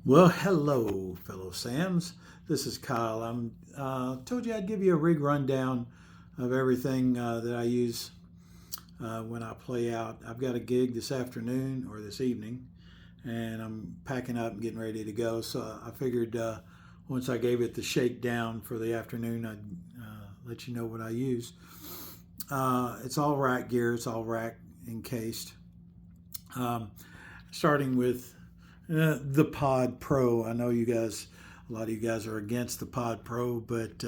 Well, hello, fellow Sams. This is Kyle. I'm told you I'd give you a rig rundown of everything that I use when I play out. I've got a gig this afternoon or this evening, and I'm packing up and getting ready to go. So I figured once I gave it the shakedown for the afternoon, I'd let you know what I use. It's all rack gear. It's all rack encased. Starting with the Pod Pro. I know a lot of you guys are against the Pod Pro, but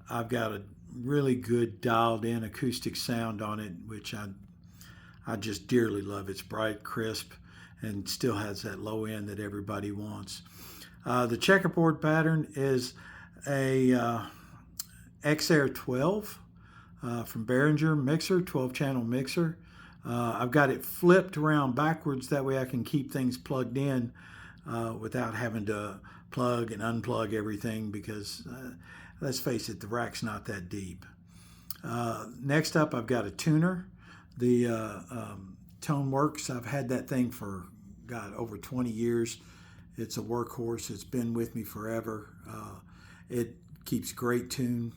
I've got a really good dialed in acoustic sound on it, which I just dearly love. It's bright, crisp, and still has that low end that everybody wants. The checkerboard pattern is a XR 12 from Behringer mixer, 12 channel mixer. I've got it flipped around backwards, that way I can keep things plugged in without having to plug and unplug everything, because let's face it, the rack's not that deep. Next up, I've got a tuner, the ToneWorks. I've had that thing for, God, over 20 years. It's a workhorse. It's been with me forever. It keeps great tune,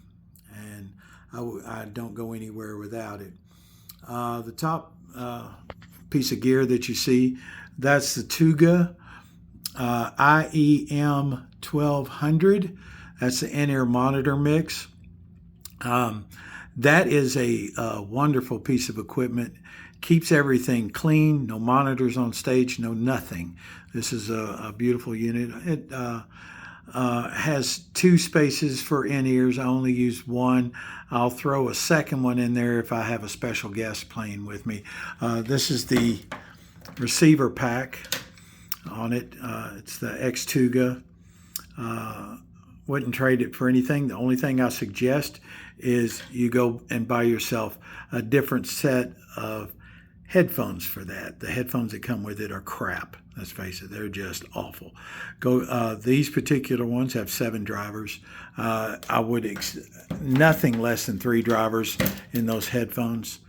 and I don't go anywhere without it. The top piece of gear that you see, that's the Tuga IEM 1200. That's the in-ear monitor mix. That is a wonderful piece of equipment. Keeps everything clean, no monitors on stage, no nothing. This is a beautiful unit. It has two spaces for in-ears. I only use one. I'll throw a second one in there if I have a special guest playing with me. This is the receiver pack on it. It's the X-Tuga. Wouldn't trade it for anything. The only thing I suggest is you go and buy yourself a different set of headphones for that. The headphones that come with it are crap. Let's face it, they're just awful. These particular ones have 7 drivers. I would nothing less than 3 drivers in those headphones.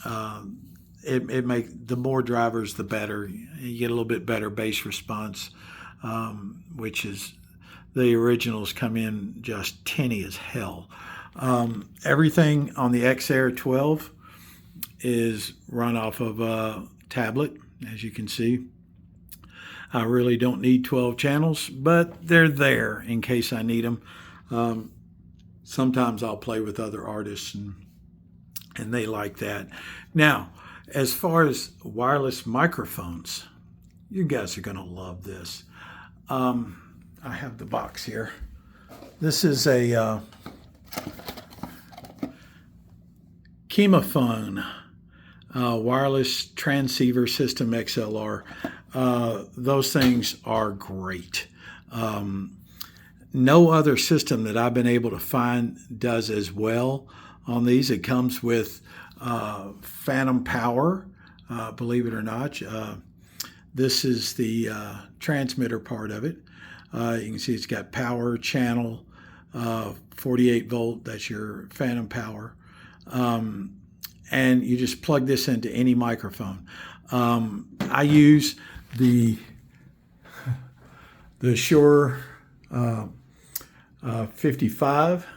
The more drivers, the better. You get a little bit better bass response, which is the originals come in just tinny as hell. Everything on the XR 12 is run off of a tablet, as you can see. I really don't need 12 channels, but they're there in case I need them. Sometimes I'll play with other artists, and they like that. Now, as far as wireless microphones, you guys are going to love this. I have the box here. This is a Chemophone wireless transceiver system XLR. Those things are great. No other system that I've been able to find does as well on these. It comes with phantom power, believe it or not. This is the transmitter part of it. You can see it's got power channel, 48 volt, that's your phantom power. And you just plug this into any microphone. I use the Shure 55.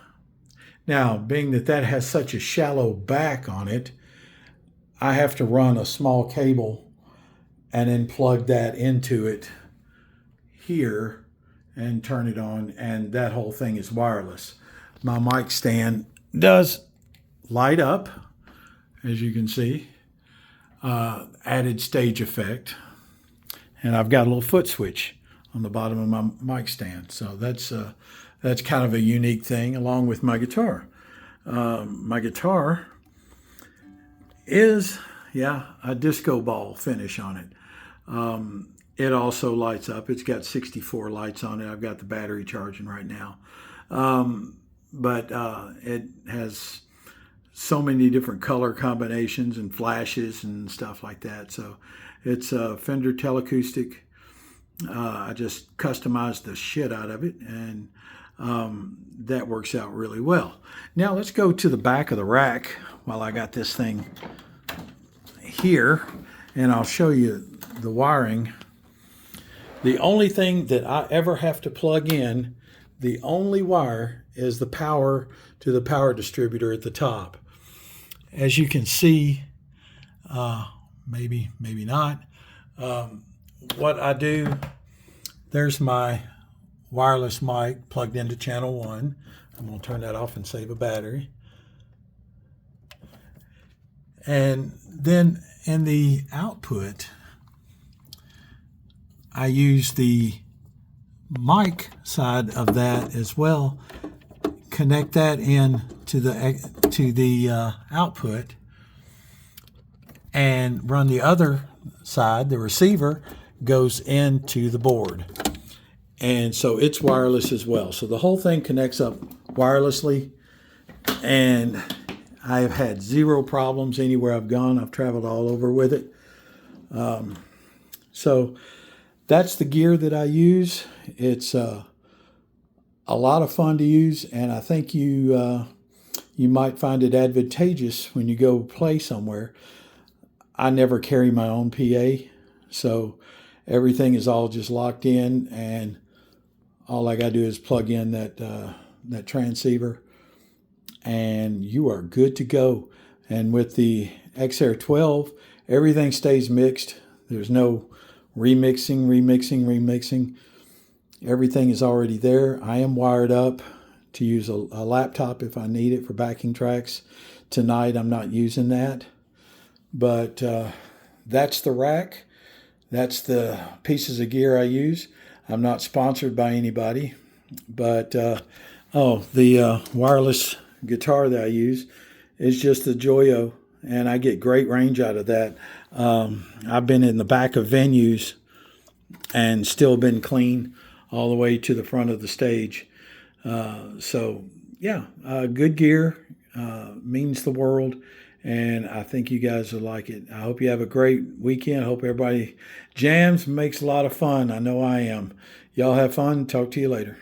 Now, being that has such a shallow back on it, I have to run a small cable and then plug that into it here and turn it on, and that whole thing is wireless. My mic stand does light up, as you can see. Added stage effect, and I've got a little foot switch on the bottom of my mic stand, so that's kind of a unique thing, along with my guitar. My guitar is a disco ball finish on it. It also lights up. It's got 64 lights on it. I've got the battery charging right now, but it has so many different color combinations and flashes and stuff like that. So it's a Fender Teleacoustic. I just customized the shit out of it, and that works out really well. Now let's go to the back of the rack while I got this thing here, and I'll show you the wiring. The only thing that I ever have to plug in, the only wire, is the power to the power distributor at the top. As you can see, maybe not, what I do, there's my wireless mic plugged into channel 1. I'm going to turn that off and save a battery. And then in the output, I use the mic side of that as well. Connect that in to the output, and run the other side. The receiver goes into the board, and so it's wireless as well. So the whole thing connects up wirelessly, and I've had zero problems anywhere I've gone. I've traveled all over with it. So that's the gear that I use. It's a lot of fun to use, and I think you might find it advantageous when you go play somewhere. I never carry my own PA, so everything is all just locked in, and all I got to do is plug in that transceiver, and you are good to go. And with the XR 12, everything stays mixed. There's no remixing. Everything is already there. I am wired up to use a laptop if I need it for backing tracks. Tonight I'm not using that, but that's the rack. That's the pieces of gear I use. I'm not sponsored by anybody, but the wireless guitar that I use is just the Joyo, and I get great range out of that. I've been in the back of venues and still been clean all the way to the front of the stage. So yeah, good gear means the world, and I think you guys will like it. I hope you have a great weekend. I hope everybody jams, makes a lot of fun. I know I am. Y'all have fun. Talk to you later.